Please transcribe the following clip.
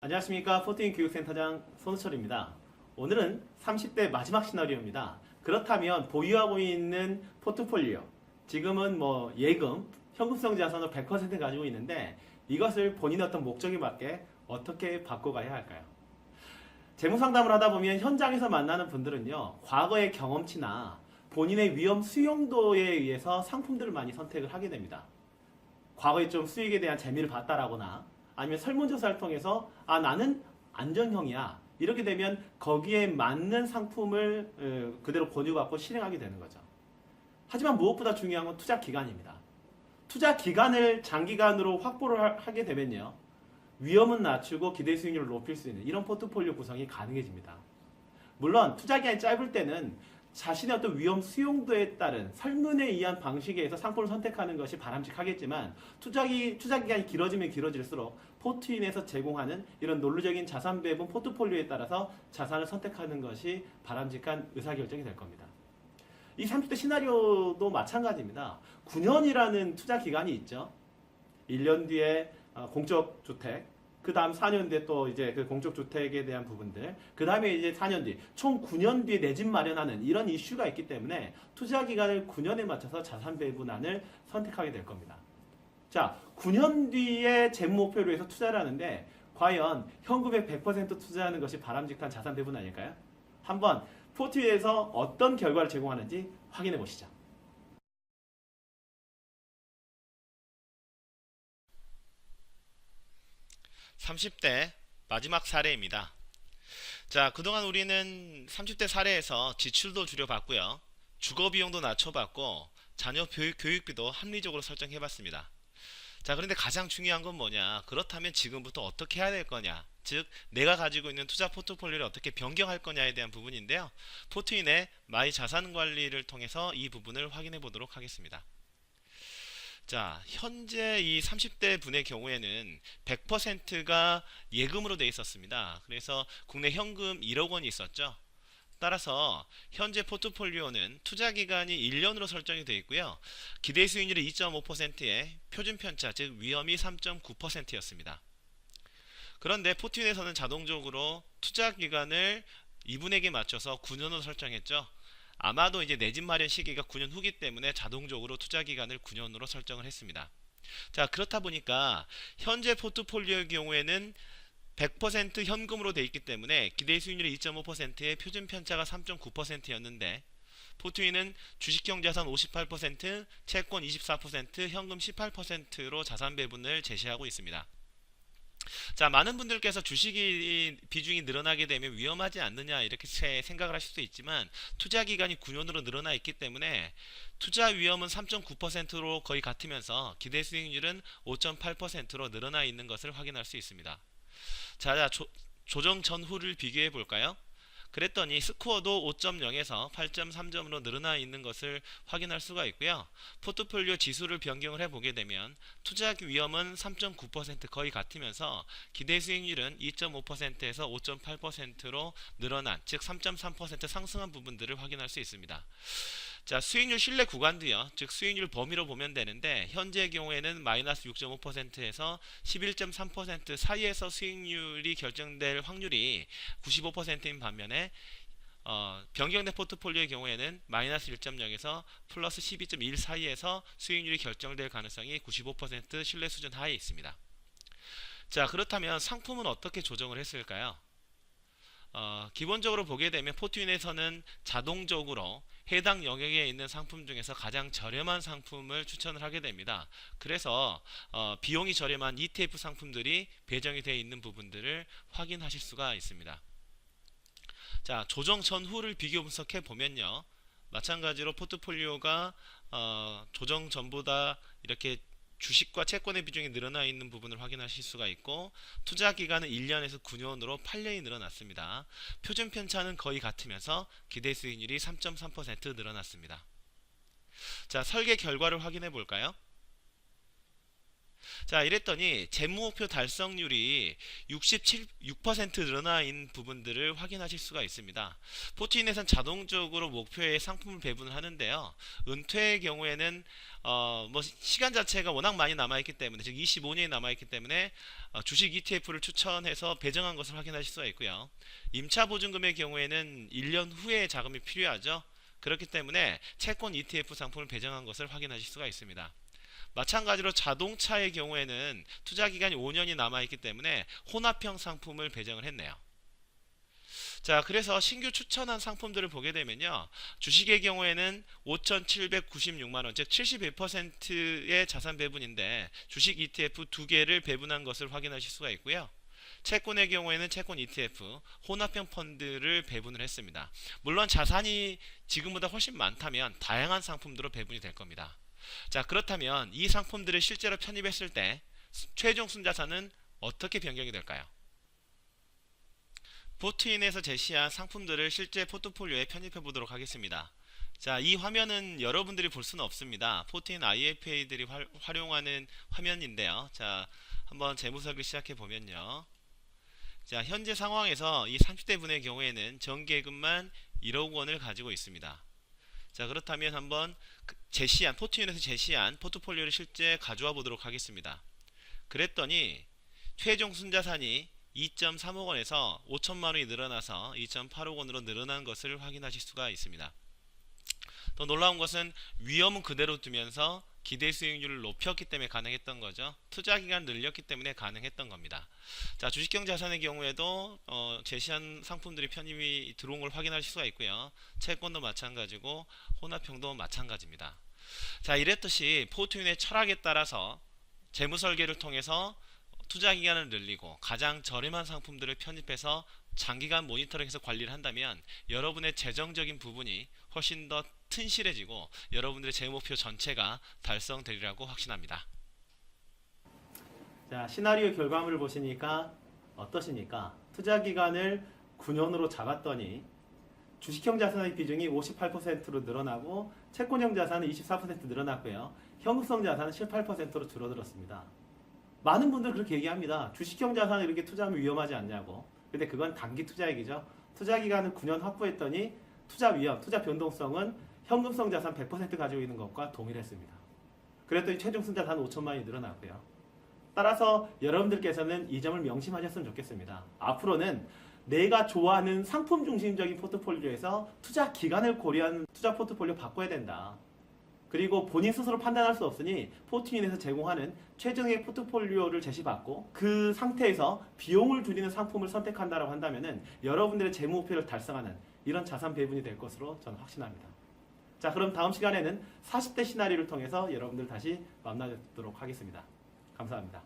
안녕하십니까. 포트인 교육센터장 손우철입니다. 오늘은 30대 마지막 시나리오입니다. 그렇다면 보유하고 있는 포트폴리오, 지금은 예금, 현금성 자산을 100% 가지고 있는데 이것을 본인의 어떤 목적에 맞게 어떻게 바꿔가야 할까요? 재무 상담을 하다 보면 현장에서 만나는 분들은요, 과거의 경험치나 본인의 위험 수용도에 의해서 상품들을 많이 선택을 하게 됩니다. 과거에 좀 수익에 대한 재미를 봤다라거나 아니면 설문조사를 통해서 나는 안전형이야, 이렇게 되면 거기에 맞는 상품을 그대로 권유받고 실행하게 되는 거죠. 하지만 무엇보다 중요한 건 투자 기간입니다. 투자 기간을 장기간으로 확보를 하게 되면요, 위험은 낮추고 기대 수익률을 높일 수 있는 이런 포트폴리오 구성이 가능해집니다. 물론 투자 기간이 짧을 때는 자신의 어떤 위험 수용도에 따른 설문에 의한 방식에 의해서 상품을 선택하는 것이 바람직하겠지만 투자 기간이 길어지면 길어질수록 포트인에서 제공하는 이런 논리적인 자산 배분 포트폴리오에 따라서 자산을 선택하는 것이 바람직한 의사결정이 될 겁니다. 이 30대 시나리오도 마찬가지입니다. 9년이라는 투자 기간이 있죠. 1년 뒤에 공적 주택, 그 다음 4년 뒤에 또 이제 그 공적주택에 대한 부분들, 그 다음에 이제 4년 뒤, 총 9년 뒤에 내 집 마련하는 이런 이슈가 있기 때문에 투자 기간을 9년에 맞춰서 자산 배분안을 선택하게 될 겁니다. 자, 9년 뒤에 재무 목표로 해서 투자를 하는데 과연 현금의 100% 투자하는 것이 바람직한 자산 배분 아닐까요? 한번 포트위에서 어떤 결과를 제공하는지 확인해 보시죠. 삼십 대 마지막 사례입니다. 자, 그동안 우리는 30대 사례에서 지출도 줄여봤고요. 주거비용도 낮춰봤고, 자녀 교육비도 합리적으로 설정해봤습니다. 자, 그런데 가장 중요한 건 뭐냐? 그렇다면 지금부터 어떻게 해야 될 거냐? 즉, 내가 가지고 있는 투자 포트폴리오를 어떻게 변경할 거냐에 대한 부분인데요. 포트인의 마이 자산 관리를 통해서 이 부분을 확인해 보도록 하겠습니다. 자, 현재 이 30대 분의 경우에는 100%가 예금으로 되어 있었습니다. 그래서 국내 현금 1억 원이 있었죠. 따라서 현재 포트폴리오는 투자 기간이 1년으로 설정이 되어 있고요. 기대 수익률이 2.5%에 표준 편차, 즉 위험이 3.9%였습니다. 그런데 포트윈에서는 자동적으로 투자 기간을 이분에게 맞춰서 9년으로 설정했죠. 아마도 이제 내 집 마련 시기가 9년 후기 때문에 자동적으로 투자 기간을 9년으로 설정을 했습니다. 자, 그렇다 보니까 현재 포트폴리오의 경우에는 100% 현금으로 되어 있기 때문에 기대 수익률이 2.5%에 표준 편차가 3.9%였는데 포트윈은 주식형 자산 58%, 채권 24%, 현금 18%로 자산 배분을 제시하고 있습니다. 자, 많은 분들께서 주식이 비중이 늘어나게 되면 위험하지 않느냐 이렇게 생각을 하실 수 있지만 투자 기간이 9년으로 늘어나 있기 때문에 투자 위험은 3.9%로 거의 같으면서 기대 수익률은 5.8%로 늘어나 있는 것을 확인할 수 있습니다. 자, 조정 전후를 비교해 볼까요? 그랬더니 스코어도 5.0에서 8.3점으로 늘어나 있는 것을 확인할 수가 있고요. 포트폴리오 지수를 변경을 해보게 되면 투자 위험은 3.9% 거의 같으면서 기대 수익률은 2.5%에서 5.8%로 늘어난, 즉 3.3% 상승한 부분들을 확인할 수 있습니다. 자, 수익률 신뢰 구간도요, 즉 수익률 범위로 보면 되는데 현재의 경우에는 마이너스 6.5%에서 11.3% 사이에서 수익률이 결정될 확률이 95%인 반면에 변경된 포트폴리오의 경우에는 마이너스 1.0에서 플러스 12.1 사이에서 수익률이 결정될 가능성이 95% 신뢰 수준 하에 있습니다. 자, 그렇다면 상품은 어떻게 조정을 했을까요? 기본적으로 보게 되면 포트윈에서는 자동적으로 해당 영역에 있는 상품 중에서 가장 저렴한 상품을 추천을 하게 됩니다. 그래서 비용이 저렴한 ETF 상품들이 배정이 되어 있는 부분들을 확인하실 수가 있습니다. 자, 조정 전후를 비교 분석해 보면요, 마찬가지로 포트폴리오가 조정 전보다 이렇게 주식과 채권의 비중이 늘어나 있는 부분을 확인하실 수가 있고 투자 기간은 1년에서 9년으로 8년이 늘어났습니다. 표준 편차는 거의 같으면서 기대 수익률이 3.3% 늘어났습니다. 자, 설계 결과를 확인해 볼까요? 자, 이랬더니 재무목표 달성률이 6% 늘어나 있는 부분들을 확인하실 수가 있습니다. 포트인에선 자동적으로 목표의 상품을 배분을 하는데요. 은퇴의 경우에는 뭐 시간 자체가 워낙 많이 남아있기 때문에, 즉 25년이 남아있기 때문에 주식 ETF를 추천해서 배정한 것을 확인하실 수가 있고요. 임차 보증금의 경우에는 1년 후에 자금이 필요하죠. 그렇기 때문에 채권 ETF 상품을 배정한 것을 확인하실 수가 있습니다. 마찬가지로 자동차의 경우에는 투자 기간이 5년이 남아있기 때문에 혼합형 상품을 배정을 했네요. 자, 그래서 신규 추천한 상품들을 보게 되면요, 주식의 경우에는 5,796만원, 즉 71%의 자산 배분인데 주식 ETF 2개를 배분한 것을 확인하실 수가 있고요. 채권의 경우에는 채권 ETF, 혼합형 펀드를 배분을 했습니다. 물론 자산이 지금보다 훨씬 많다면 다양한 상품들로 배분이 될 겁니다. 자, 그렇다면 이 상품들을 실제로 편입했을 때 최종 순자산은 어떻게 변경이 될까요? 포트인에서 제시한 상품들을 실제 포트폴리오에 편입해 보도록 하겠습니다. 자, 이 화면은 여러분들이 볼 수는 없습니다. 포트인 IFA들이 활용하는 화면인데요. 자, 한번 재무설계 시작해 보면요. 자, 현재 상황에서 이 30대 분의 경우에는 정기예금만 1억 원을 가지고 있습니다. 자, 그렇다면 한번 포트인에서 제시한 포트폴리오를 실제 가져와 보도록 하겠습니다. 그랬더니 최종 순자산이 2.3억 원에서 5천만 원이 늘어나서 2.8억 원으로 늘어난 것을 확인하실 수가 있습니다. 더 놀라운 것은 위험은 그대로 두면서 기대 수익률을 높였기 때문에 가능했던 거죠. 투자 기간 늘렸기 때문에 가능했던 겁니다. 자, 주식형 자산의 경우에도 제시한 상품들이 편입이 들어온 걸 확인하실 수가 있고요. 채권도 마찬가지고 혼합형도 마찬가지입니다. 자, 이랬듯이 포트윈의 철학에 따라서 재무 설계를 통해서 투자 기간을 늘리고 가장 저렴한 상품들을 편입해서 장기간 모니터링해서 관리를 한다면 여러분의 재정적인 부분이 훨씬 더 튼실해지고 여러분들의 재무목표 전체가 달성되리라고 확신합니다. 자, 시나리오 결과물을 보시니까 어떠십니까? 투자 기간을 9년으로 잡았더니 주식형 자산의 비중이 58%로 늘어나고 채권형 자산은 24% 늘어났고요. 현금성 자산은 18%로 줄어들었습니다. 많은 분들 그렇게 얘기합니다. 주식형 자산을 이렇게 투자하면 위험하지 않냐고. 근데 그건 단기 투자액이죠. 투자 기간을 9년 확보했더니 투자 위험, 투자 변동성은 현금성 자산 100% 가지고 있는 것과 동일했습니다. 그랬더니 최종 순자산 5천만이 늘어났고요. 따라서 여러분들께서는 이 점을 명심하셨으면 좋겠습니다. 앞으로는 내가 좋아하는 상품 중심적인 포트폴리오에서 투자 기간을 고려한 투자 포트폴리오 바꿔야 된다. 그리고 본인 스스로 판단할 수 없으니 포트윈에서 제공하는 최종의 포트폴리오를 제시받고 그 상태에서 비용을 줄이는 상품을 선택한다고 한다면 여러분들의 재무 목표를 달성하는 이런 자산 배분이 될 것으로 저는 확신합니다. 자, 그럼 다음 시간에는 40대 시나리오를 통해서 여러분들 다시 만나뵙도록 하겠습니다. 감사합니다.